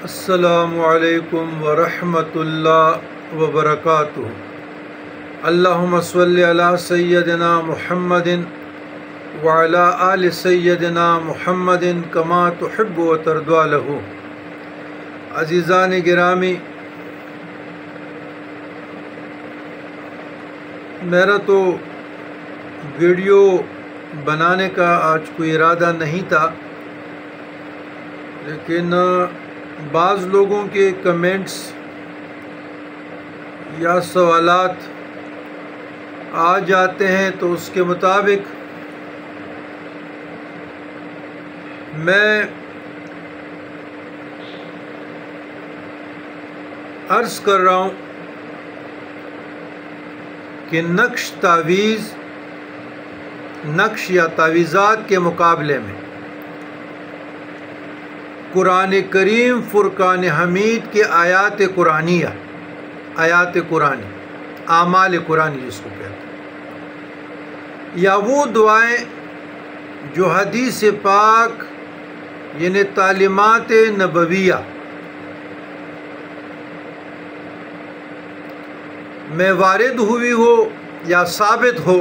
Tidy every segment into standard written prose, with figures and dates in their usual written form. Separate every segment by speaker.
Speaker 1: السلام علیکم ورحمۃ اللہ وبرکاتہ۔ اللہم صلی علی سیدنا محمد وعلی آل سیدنا محمد کما تحب و ترضی لہ۔ عزیزان گرامی، میرا تو ویڈیو بنانے کا آج کوئی ارادہ نہیں تھا، لیکن بعض لوگوں کے کمنٹس یا سوالات آ جاتے ہیں تو اس کے مطابق میں عرض کر رہا ہوں کہ نقش یا تعویذات کے مقابلے میں قرآن کریم فرقان حمید کے آیات قرآنی، اعمال قرآنی جس کو کہتے ہیں، یا وہ دعائیں جو حدیث پاک یعنی تعلیمات نبویہ میں وارد ہوئی ہو یا ثابت ہو،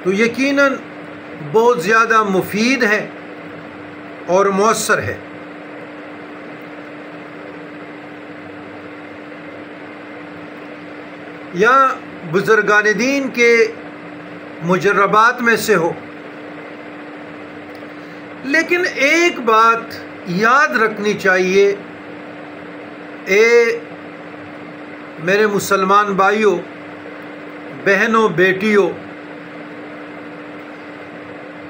Speaker 1: تو یقیناً بہت زیادہ مفید ہے اور مؤثر ہے۔ یا بزرگان دین کے مجربات میں سے ہو، لیکن ایک بات یاد رکھنی چاہیے، اے میرے مسلمان بھائیوں، بہنوں، بیٹیوں،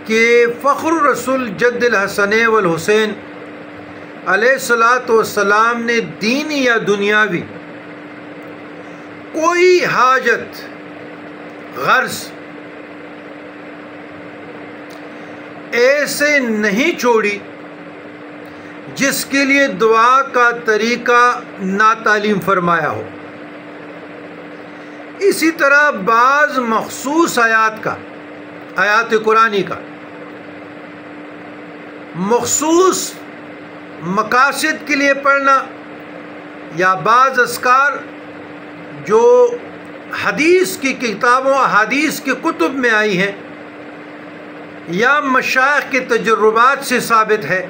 Speaker 1: کہ فخر الرسول جد الحسن والحسین علیہ الصلاۃ والسلام نے دینی یا دنیاوی کوئی حاجت، غرض ایسے نہیں چھوڑی جس کے لیے دعا کا طریقہ ناتعلیم فرمایا ہو۔ اسی طرح بعض مخصوص آیات قرآنی کا مخصوص مقاصد کے لیے پڑھنا، یا بعض اذکار جو حدیث کی کتابوں، احادیث کی کتب میں آئی ہیں یا مشائخ کے تجربات سے ثابت ہے،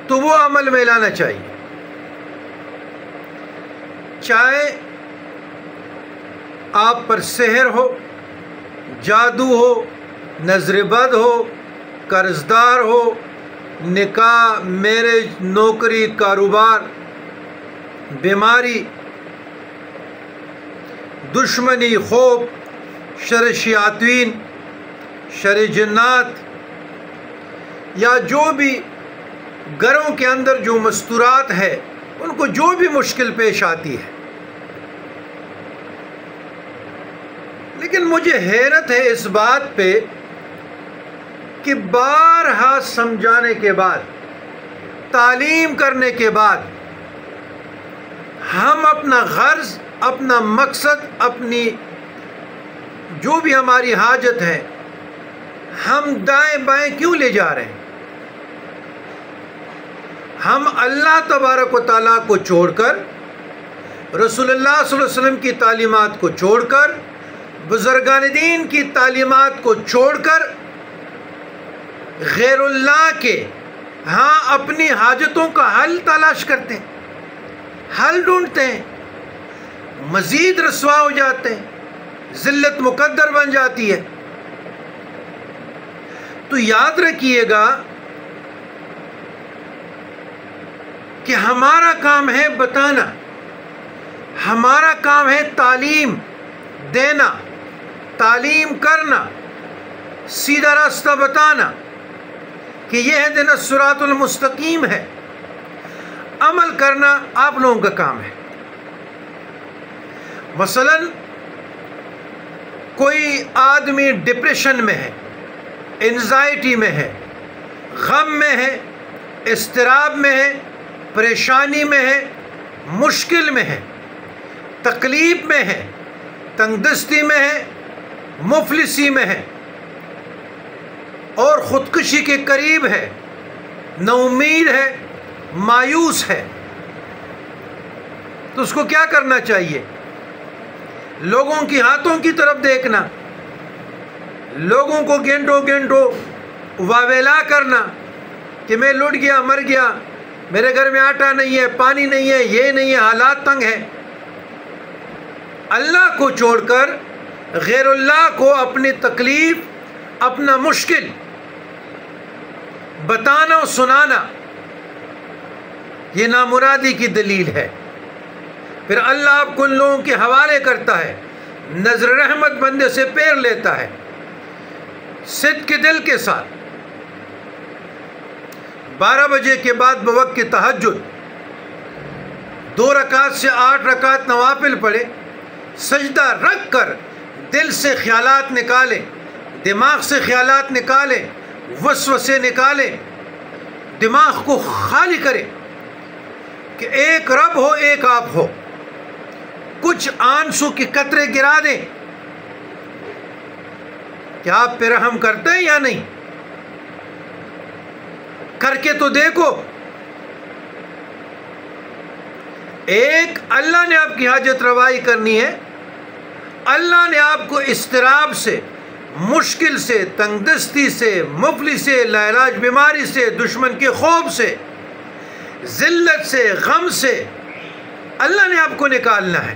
Speaker 1: تو وہ عمل میں لانا چاہیے، چاہے آپ پر سحر ہو، جادو ہو، نظر بد ہو، قرض دار ہو، نکاح، میرج، نوکری، کاروبار، بیماری، دشمنی، خوف، شر شیاطین، شر جنات، یا جو بھی گھروں کے اندر جو مستورات ہے، ان کو جو بھی مشکل پیش آتی ہے۔ لیکن مجھے حیرت ہے اس بات پہ کہ بارہا سمجھانے کے بعد، تعلیم کرنے کے بعد، ہم اپنا غرض، اپنا مقصد، اپنی جو بھی ہماری حاجت ہے، ہم دائیں بائیں کیوں لے جا رہے ہیں؟ ہم اللہ تبارک و تعالیٰ کو چھوڑ کر، رسول اللہ صلی اللہ علیہ وسلم کی تعلیمات کو چھوڑ کر، بزرگان دین کی تعلیمات کو چھوڑ کر، غیر اللہ کے اپنی حاجتوں کا حل تلاش کرتے ہیں، حل ڈھونڈتے ہیں، مزید رسوا ہو جاتے ہیں، ذلت مقدر بن جاتی ہے۔ تو یاد رکھیے گا کہ ہمارا کام ہے بتانا، ہمارا کام ہے تعلیم دینا، تعلیم کرنا، سیدھا راستہ بتانا کہ یہ اہدنا الصراط المستقیم ہے۔ عمل کرنا آپ لوگوں کا کام ہے۔ مثلا کوئی آدمی ڈپریشن میں ہے، انزائٹی میں ہے، غم میں ہے، اضطراب میں ہے، پریشانی میں ہے، مشکل میں ہے، تکلیف میں ہے، تنگ دستی میں ہے، مفلسی میں ہے، اور خودکشی کے قریب ہے، نا امید ہے، مایوس ہے، تو اس کو کیا کرنا چاہیے؟ لوگوں کی ہاتھوں کی طرف دیکھنا، لوگوں کو گھنٹوں گھنٹوں واویلا کرنا کہ میں لٹ گیا، مر گیا، میرے گھر میں آٹا نہیں ہے، پانی نہیں ہے، یہ نہیں ہے، حالات تنگ ہے۔ اللہ کو چھوڑ کر غیر اللہ کو اپنی تکلیف، اپنا مشکل بتانا اور سنانا، یہ نامرادی کی دلیل ہے۔ پھر اللہ آپ کو ان لوگوں کے حوالے کرتا ہے، نظر رحمت بندے سے پیر لیتا ہے، صدق کے دل کے ساتھ 12 بجے کے بعد بوقت تہجد 2 رکعت سے 8 رکعت نوافل پڑھے، سجدہ رکھ کر دل سے خیالات نکالیں، دماغ سے خیالات نکالیں، وسوسے نکالیں، دماغ کو خالی کریں کہ ایک رب ہو، ایک آپ ہو۔ کچھ آنسو کے قطرے گرا دیں کہ آپ پہ رحم کرتے ہیں یا نہیں، کر کے تو دیکھو۔ ایک اللہ نے آپ کی حاجت روائی کرنی ہے، اللہ نے آپ کو اضطراب سے، مشکل سے، تنگ دستی سے، مفلس سے، لاعلاج بیماری سے، دشمن کے خوف سے، ذلت سے، غم سے اللہ نے آپ کو نکالنا ہے،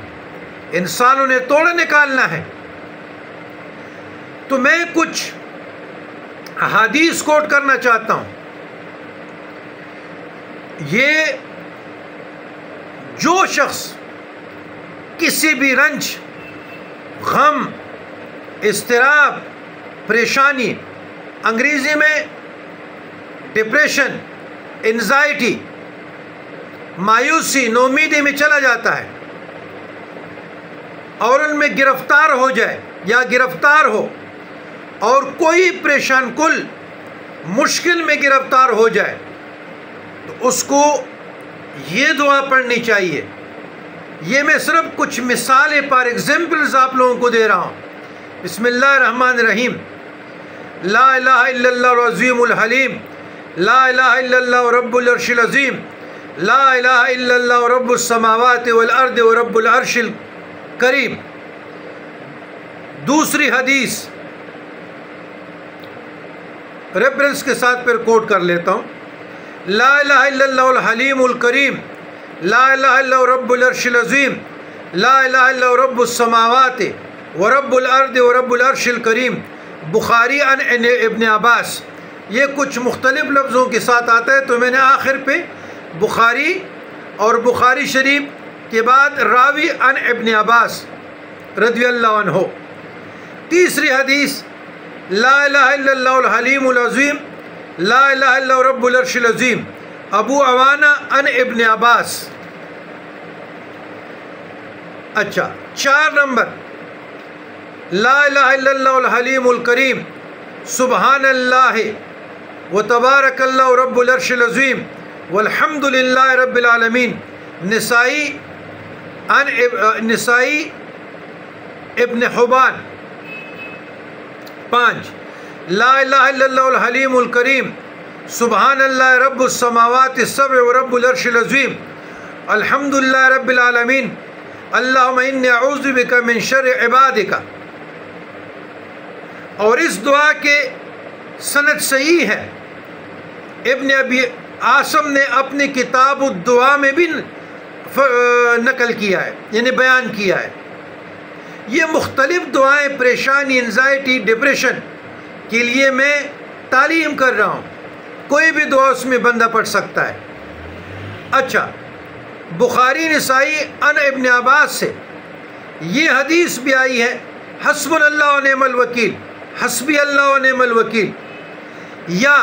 Speaker 1: انسانوں نے توڑ نکالنا ہے۔ تو میں کچھ حدیث کوٹ کرنا چاہتا ہوں۔ یہ جو شخص کسی بھی رنج، غم، اضطراب، پریشانی، انگریزی میں ڈپریشن، انزائٹی، مایوسی، نومیدی میں چلا جاتا ہے اور ان میں گرفتار ہو جائے یا گرفتار ہو، اور کوئی پریشان کل مشکل میں گرفتار ہو جائے تو اس کو یہ دعا پڑھنی چاہیے۔ یہ میں صرف کچھ مثالیں پر ایگزامپلز آپ لوگوں کو دے رہا ہوں۔ بسم اللہ الرحمن الرحیم۔ لا الہ الا اللہ العظیم الحلیم، لا الہ الا اللہ رب العرش العظیم، لا الہ الا اللہ رب السماوات والارض ورب العرش الکریم۔ دوسری حدیث ریفرنس کے ساتھ پھر کوٹ کر لیتا ہوں۔ لا الہ الا اللہ الحلیم الکریم، لا الہ الا اللہ رب العرش العظیم، لا الہ الا اللہ رب السماوات ورب الارض ورب العرش الکریم۔ بخاری عن ابن عباس۔ یہ کچھ مختلف لفظوں کے ساتھ آتا ہے، تو میں نے آخر پہ بخاری اور بخاری شریف کے بعد راوی عن ابن عباس رضی اللہ عنہ۔ تیسری حدیث لا الہ الا اللہ الحلیم العظیم، لا الہ الا اللہ رب العرش العظیم، ابو عوانہ عن ابن عباس۔ اچھا، 4 نمبر لا الہ الا اللہ الحلیم الکریم، سبحان اللہ وتبارک اللہ رب العرش العظیم والحمد للہ رب العالمین۔ نسائی ابن حبان۔ 5 لا الہ الا اللہ الحلیم الکریم، سبحان اللہ رب السماوات السبع ورب العرش العظیم، الحمد للہ رب العالمین، اللہم انی اعوذ بک من شر عبادک۔ اور اس دعا کے سند صحیح ہے، ابن ابی عاصم نے اپنی کتاب الدعا میں بھی نقل کیا ہے، یعنی بیان کیا ہے۔ یہ مختلف دعائیں پریشانی، انزائٹی، ڈپریشن کے لیے میں تعلیم کر رہا ہوں، کوئی بھی دعا اس میں بندہ پڑھ سکتا ہے۔ اچھا، بخاری نسائی عن ابن عباس سے یہ حدیث بھی آئی ہے، حسبنا اللہ و نعم الوکیل، حسبی اللہ و نعم الوکیل۔ یا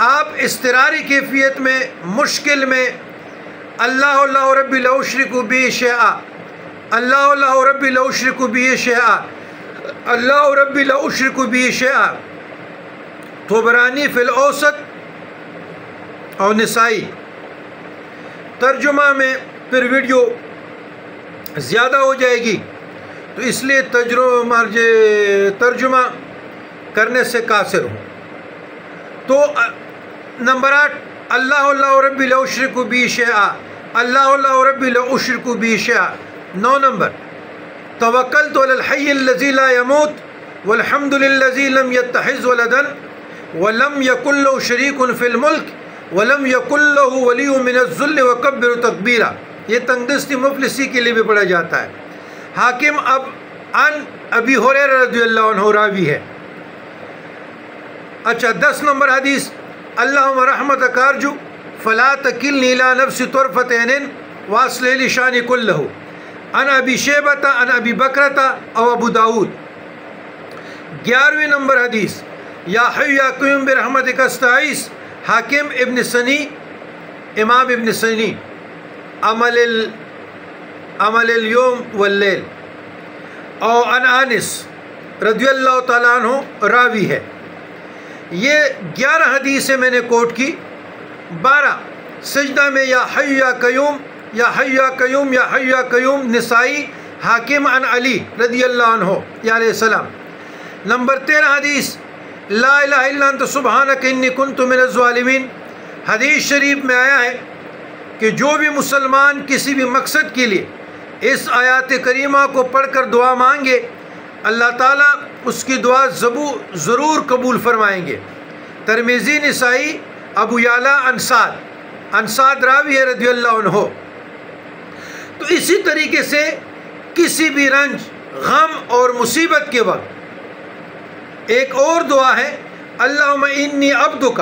Speaker 1: آپ اضطراری کیفیت میں، مشکل میں، اللہ اللہ ربی لا اشرک بہ شیئا، اللہ اللہ ربی لا اشرک بہ شیئا، اللہ ربی لا اشرک بہ شیئا، طبرانی فی الاوسط اور نسائی۔ ترجمہ میں پھر ویڈیو زیادہ ہو جائے گی، تو اس لیے ترجمہ کرنے سے قاصر ہوں۔ تو نمبر 8 اللہ ربی لا اشرک بہ شیئا، اللہ ربی لا اشرک بہ شیئا۔ 9 نمبر توکلت علی الحی الذی لا یموت والحمد للذی لم یتخذ ولدا ولم یکن له شریک فی الملک ولم یکن له ولی من الذل وکبر تکبیرا۔ یہ تنگدستی مفلسی کے لیے بھی پڑھا جاتا ہے۔ حاکم عن ابی ہریرہ رضی اللہ عنہ راوی ہے۔ اچھا 10 نمبر حدیث اللہم رحمتک ارجو فلا تکلنی الی نفسی طرفۃ عین واصلح لی شانی کلہ عن ابی شیبۃ عن ابی بکرۃ او ابو داود۔ 11ویں نمبر حدیث یا حی یا قیوم برحمتک استعیذ، حاکم ابن سنی، امام ابن سنی، عمل اليوم واللیل۔ اور عن انس رضی اللہ تعالیٰ عنہ راوی ہے۔ یہ 11 حدیثیں میں نے کوٹ کی۔ 12 سجدہ میں یا حی یا قیوم یا حی یا قیوم یا حی یا قیوم، نسائی، حاکم عن علی رضی اللہ عنہ یا علیہ السلام۔ نمبر 13 حدیث لا الہ الا انت سبحانک انی کنت من الظالمین۔ حدیث شریف میں آیا ہے کہ جو بھی مسلمان کسی بھی مقصد کے لیے اس آیات کریمہ کو پڑھ کر دعا مانگے، اللہ تعالیٰ اس کی دعا ضرور قبول فرمائیں گے۔ ترمذی، نسائی، ابو یعلا، انصاد راوی ہے رضی اللہ عنہ۔ تو اسی طریقے سے کسی بھی رنج، غم اور مصیبت کے وقت ایک اور دعا ہے اللہم انی عبدک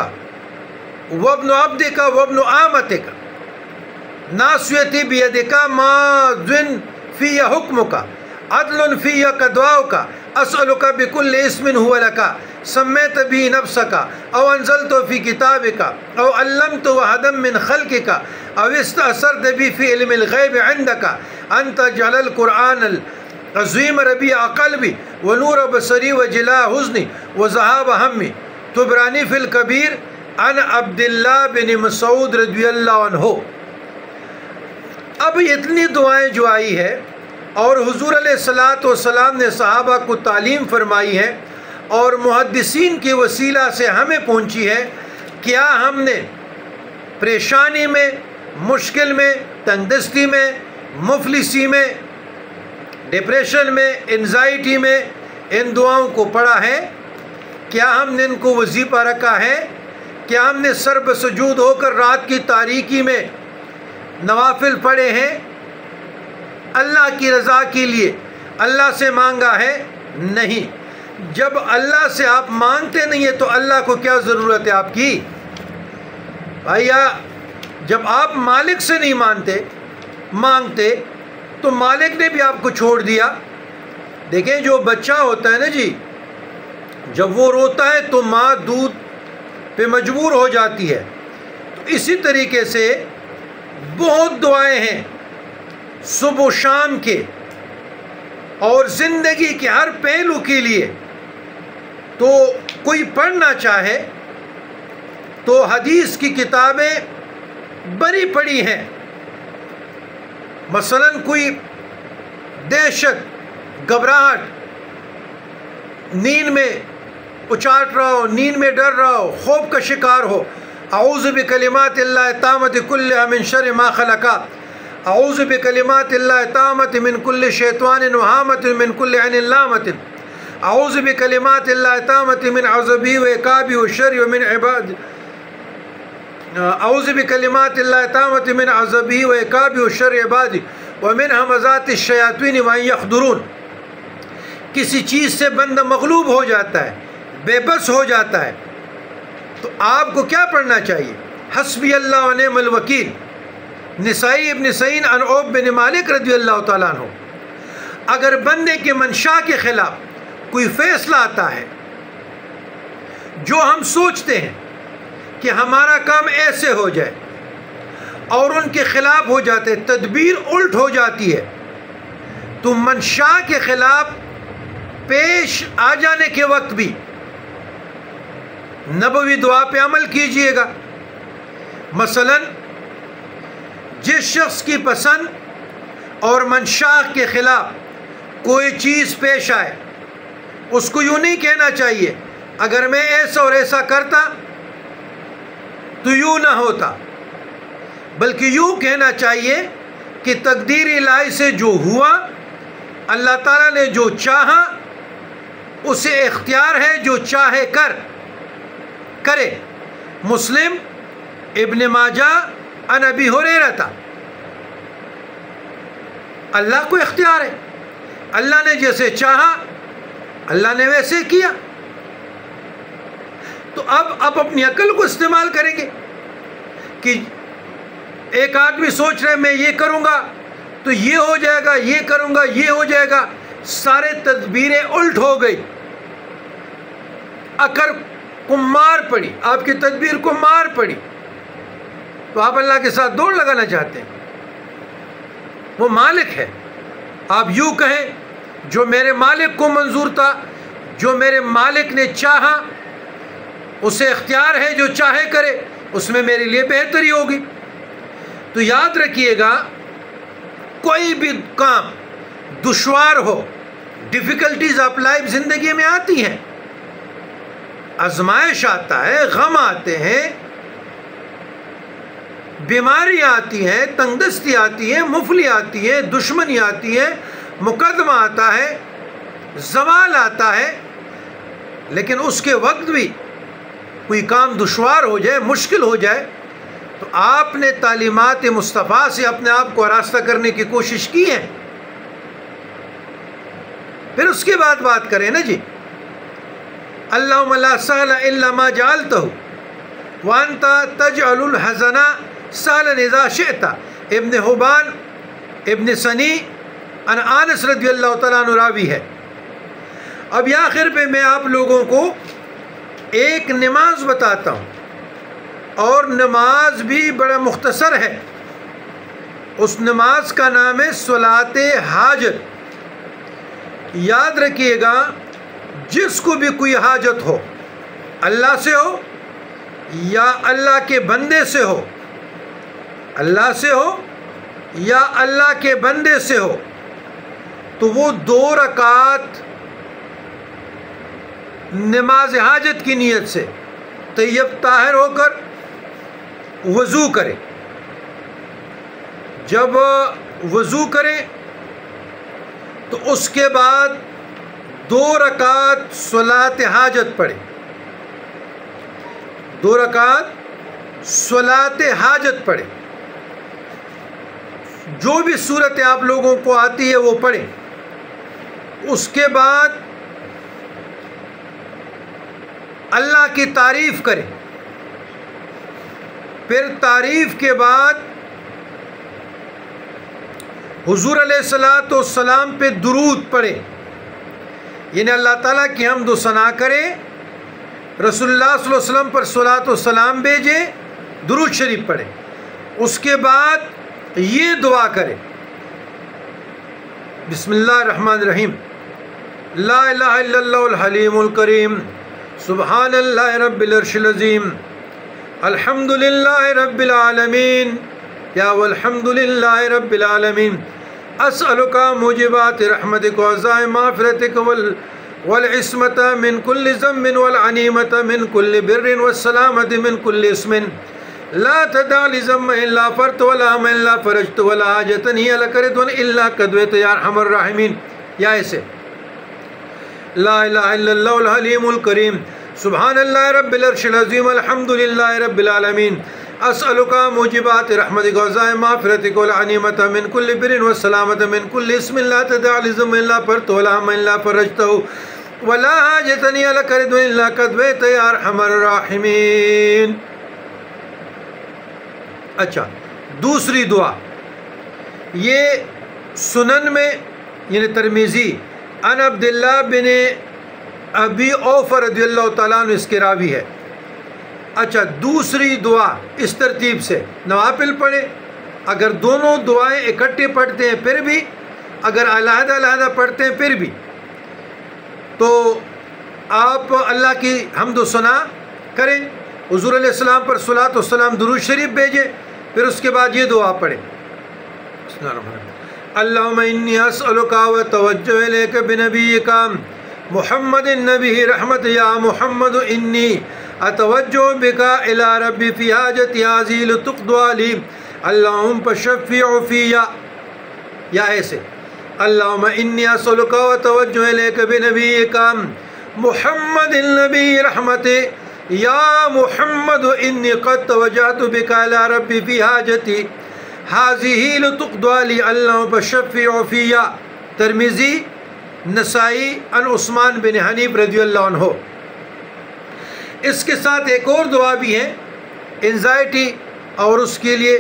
Speaker 1: وابن عبدک وابن آمتک ناصیتی بیدک ماض فی حکمک عدل فی قضاؤک اسألک بکل اسم هو لک سمیت به نفسک او انزلت فی کتابک او علمت احدا من خلقک او استأثرت به فی علم الغیب عندک ان تجعل القرآن العظیم ربیع قلبی ونور بصری وجلاء حزنی وذہاب ہمی۔ طبرانی فی الکبیر عن عبداللہ بن مسعود رضی اللہ عنہ۔ اب اتنی دعائیں جو آئی ہے اور حضور علیہ السلام نے صحابہ کو تعلیم فرمائی ہے اور محدثین کے وسیلہ سے ہمیں پہنچی ہے، کیا ہم نے پریشانی میں، مشکل میں، تنگدستی میں، مفلسی میں، ڈپریشن میں، انزائٹی میں ان دعاؤں کو پڑھا ہے؟ کیا ہم نے ان کو وظیفہ رکھا ہے؟ کیا ہم نے سر بسجود ہو کر رات کی تاریکی میں نوافل پڑھے ہیں؟ اللہ کی رضا کے لیے اللہ سے مانگا ہے؟ نہیں۔ جب اللہ سے آپ مانگتے نہیں ہیں تو اللہ کو کیا ضرورت ہے آپ کی؟ بھائیا جب آپ مالک سے نہیں مانگتے تو مالک نے بھی آپ کو چھوڑ دیا۔ دیکھیں جو بچہ ہوتا ہے نا جی، جب وہ روتا ہے تو ماں دودھ پہ مجبور ہو جاتی ہے، تو اسی طریقے سے بہت دعائیں ہیں صبح و شام کے اور زندگی کے ہر پہلو کے لیے۔ تو کوئی پڑھنا چاہے تو حدیث کی کتابیں بڑی پڑی ہیں۔ مثلا کوئی دہشت، گھبراہٹ، نیند میں اچاٹ رہا ہو، نیند میں ڈر رہا ہو، خوف کا شکار ہو، اعوذ بکلمات اللہ التامۃ کلھا من شر ما خلق، اعوذ بکلمات اللہ التامۃ من کل شیطان وہامۃ من کل عین لامۃ، اعوذ بکلمات اللہ التامۃ من عذابہ وعقابہ وشر ومن عباد، اعوذ بکلمات اللہ التامۃ من عذابہ وعقابہ وشر عبادہ ومن ہمزات الشیاطین وان یحضرون۔ کسی چیز سے بندہ مغلوب ہو جاتا ہے، بے بس ہو جاتا ہے، تو آپ کو کیا پڑھنا چاہیے؟ حسبی اللہ ونعم الوکیل۔ نسائی ابن سعید عن عوف بن مالک رضی اللہ تعالیٰ عنہ۔ اگر بندے کے منشا کے خلاف کوئی فیصلہ آتا ہے جو ہم سوچتے ہیں کہ ہمارا کام ایسے ہو جائے اور ان کے خلاف ہو جاتے، تدبیر الٹ ہو جاتی ہے، تو منشا کے خلاف پیش آ جانے کے وقت بھی نبوی دعا پہ عمل کیجئے گا۔ مثلا جس شخص کی پسند اور منشا کے خلاف کوئی چیز پیش آئے، اس کو یوں نہیں کہنا چاہیے اگر میں ایسا اور ایسا کرتا تو یوں نہ ہوتا، بلکہ یوں کہنا چاہیے کہ تقدیر الہی سے جو ہوا، اللہ تعالیٰ نے جو چاہا اسے اختیار ہے، جو چاہے کرے۔ مسلم، ابن ماجہ، عن ابی ہریرہ۔ اللہ کو اختیار ہے، اللہ نے جیسے چاہا اللہ نے ویسے کیا۔ تو اب اپنی عقل کو استعمال کریں گے کہ ایک آدمی سوچ رہے میں یہ کروں گا تو یہ ہو جائے گا، یہ کروں گا یہ ہو جائے گا، سارے تدبیریں الٹ ہو گئی، عقل کو مار پڑی، آپ کی تدبیر کو مار پڑی، تو آپ اللہ کے ساتھ دوڑ لگانا چاہتے ہیں۔ وہ مالک ہے، آپ یوں کہیں جو میرے مالک کو منظور تھا، جو میرے مالک نے چاہا اسے اختیار ہے، جو چاہے کرے، اس میں میرے لیے بہتری ہوگی۔ تو یاد رکھیے گا، کوئی بھی کام دشوار ہو، ڈیفیکلٹیز آف لائف زندگی میں آتی ہیں، آزمائش آتا ہے، غم آتے ہیں، بیماری آتی ہے، تنگ دستی آتی ہے، مفلی آتی ہے، دشمنی آتی ہے، مقدمہ آتا ہے، زوال آتا ہے، لیکن اس کے وقت بھی کوئی کام دشوار ہو جائے، مشکل ہو جائے، تو آپ نے تعلیمات مصطفیٰ سے اپنے آپ کو آراستہ کرنے کی کوشش کی ہے۔ پھر اس کے بعد بات کریں نا جی، اللہم لا سہل الا ما جعلتہ وانت تجعل الحزن سہلا اذا شئت، ابن حبان ابن سنی عن انس رضی اللہ تعالیٰ عنہ راوی ہے۔ اب یہ آخر پہ میں آپ لوگوں کو ایک نماز بتاتا ہوں، اور نماز بھی بڑا مختصر ہے۔ اس نماز کا نام ہے صلاۃ حاجت۔ یاد رکھیے گا، جس کو بھی کوئی حاجت ہو، اللہ سے ہو یا اللہ کے بندے سے ہو، اللہ سے ہو یا اللہ کے بندے سے ہو، تو وہ 2 رکعت نماز حاجت کی نیت سے طیب طاہر ہو کر وضو کرے۔ جب وضو کرے تو اس کے بعد 2 رکعت صلاۃ حاجت پڑھے، 2 رکعت صلاۃ حاجت پڑھے، جو بھی صورت آپ لوگوں کو آتی ہے وہ پڑھیں۔ اس کے بعد اللہ کی تعریف کریں، پھر تعریف کے بعد حضور علیہ الصلاۃ والسلام پہ درود پڑھیں، یعنی اللہ تعالیٰ کی حمد و ثنا کریں، رسول اللہ صلی اللہ علیہ وسلم پر صلاۃ و سلام بھیجیں، درود شریف پڑھیں۔ اس کے بعد یہ دعا کریں، بسم اللہ الرحمن الرحیم، لا الہ الا اللہ الحلیم الکریم، سبحان اللہ رب العرش العظیم، الحمد للہ رب العالمین، یا والحمد للہ رب العالمین، اسألک موجبات رحمتک وعزائم مغفرتک والعصمت من کل ذنب والعنیمت من کل بر والسلامت من کل اسم لا تدع لذنب الا غفرت ولا هم الا فرجت ولا حاجة هي لك رضا الا قضيت يا ارحم الراحمین۔ یا ایسے، لا الہ الا اللہ الحلیم الکریم، سبحان اللہ رب العرش العظیم، الحمد للہ رب العالمین، اسألک موجبات رحمتک وعزائم مغفرتک والعنیمت من کل بر والسلامت من کل اسم لا تدع لذنب الا غفرت ولا هم الا فرجته ولا حاجة هي لك رضا الا قضيت يا ارحم الراحمین۔ اچھا، دوسری دعا یہ سنن میں، یعنی ترمذی، عن عبداللہ بن ابی اوفر رضی اللہ تعالیٰ عنہ اس کے راوی ہے۔ اچھا، دوسری دعا اس ترتیب سے نوافل پڑھیں، اگر دونوں دعائیں اکٹھے پڑھتے ہیں پھر بھی، اگر علیحدہ علیحدہ پڑھتے ہیں پھر بھی، تو آپ اللہ کی حمد و ثنا کریں، حضور علیہ السلام پر صلاۃ و سلام درود شریف بھیجیں، پھر اس کے بعد یہ دعا پڑھیں، اللہم انی اسألک و توجہ الیک بنبیک محمد النبی رحمت یا محمد انی اتوجہ بکا الی ربی فی حاجتی هذه لتقضى لی اللہم فشفع فیا، یا ایسے اللہم انی اسألک وتوجہ الیک بنبیک محمد النبی رحمت یا محمد انی قد توجہت بک الی ربی فی حاجتی هذه لتقضى لی اللہم فشفع فیا۔ ترمذی، نسائی، عن عثمان بن حنیف رضی اللہ عنہ۔ اس کے ساتھ ایک اور دعا بھی ہے انزائٹی اور اس کے لیے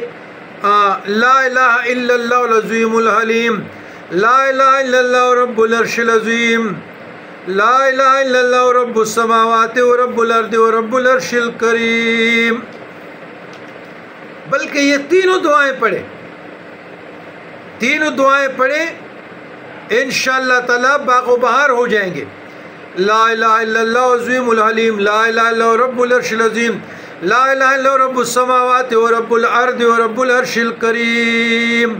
Speaker 1: لا الہ الا اللہ العظیم الحلیم، لا الہ الا اللہ رب العرش العظیم، لا الہ الا اللہ رب السماوات و رب الارض و رب العرش الکریم۔ بلکہ یہ تینوں دعائیں پڑھیں، تینوں دعائیں پڑھیں، انشاءاللہ تعالیٰ باغ و بہار ہو جائیں گے۔ لا الہ الا اللہ العظیم الحلیم، لا الہ الا اللہ رب العرش العظیم، لا الہ الا اللہ رب السماوات و رب الارض و رب العرش الکریم۔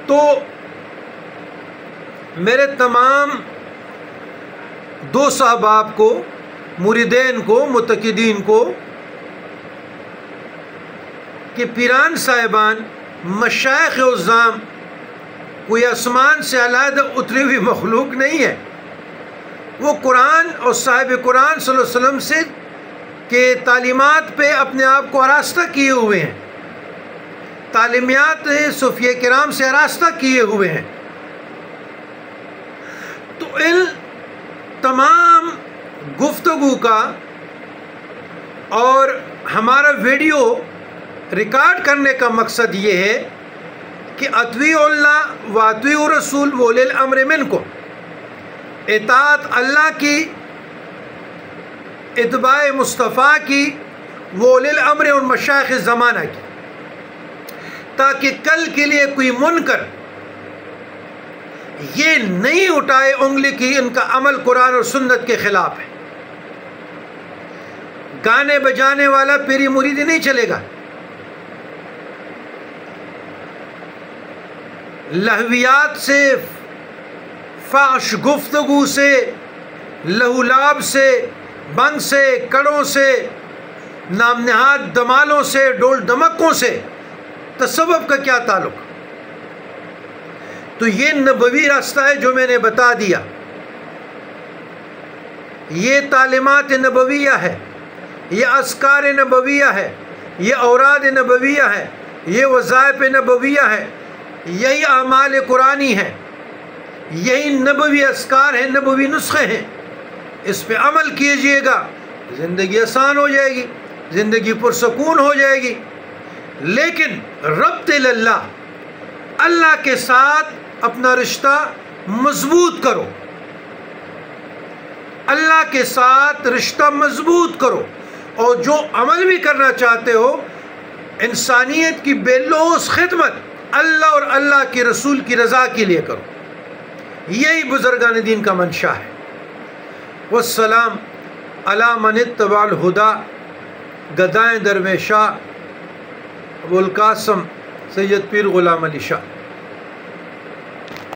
Speaker 1: تو میرے تمام دوست احباب کو، مریدین کو، متقدین کو کہ پیران صاحبان، مشائخ عظام کوئی آسمان سے علیحدہ اتری ہوئی مخلوق نہیں ہے، وہ قرآن اور صاحب قرآن صلی اللہ علیہ وسلم سے کے تعلیمات پہ اپنے آپ کو آراستہ کیے ہوئے ہیں، تعلیمات صوفیہ کرام سے آراستہ کیے ہوئے ہیں۔ تو ان تمام گفتگو کا اور ہمارا ویڈیو ریکارڈ کرنے کا مقصد یہ ہے کہ اطیعوا اللہ و اطیعوا الرسول و اولی الامر منکم، اطاعت اللہ کی، اتباع مصطفیٰ کی، و اولی الامر اور مشائخ زمانہ کی، تاکہ کل کے لیے کوئی منکر یہ نہیں اٹھائے انگلی کی ان کا عمل قرآن اور سنت کے خلاف ہے۔ گانے بجانے والا پیری مریدی نہیں چلے گا، لہویات سے، فحش گفتگو سے، لہو لعب سے، بنگ سے، کڑوں سے، نام نہاد دمالوں سے، ڈول دمکوں سے تصوف کا کیا تعلق؟ تو یہ نبوی راستہ ہے جو میں نے بتا دیا، یہ تعلیمات نبویہ ہے، یہ اذکار نبویہ ہے، یہ اوراد نبویہ ہے، یہ وظائف نبویہ ہے، یہی اعمال قرآنی ہیں، یہی نبوی اذکار ہیں، نبوی نسخے ہیں۔ اس پہ عمل کیجئے گا، زندگی آسان ہو جائے گی، زندگی پرسکون ہو جائے گی۔ لیکن ربط اللہ، اللہ کے ساتھ اپنا رشتہ مضبوط کرو، اللہ کے ساتھ رشتہ مضبوط کرو، اور جو عمل بھی کرنا چاہتے ہو انسانیت کی بے لوث خدمت اللہ اور اللہ کے رسول کی رضا کے لیے کرو۔ یہی بزرگان دین کا منشا ہے۔ والسلام علی من اتبع الہدا، گدائیں درویشاں، ابوالقاسم سید پیر غلام علی شاہ۔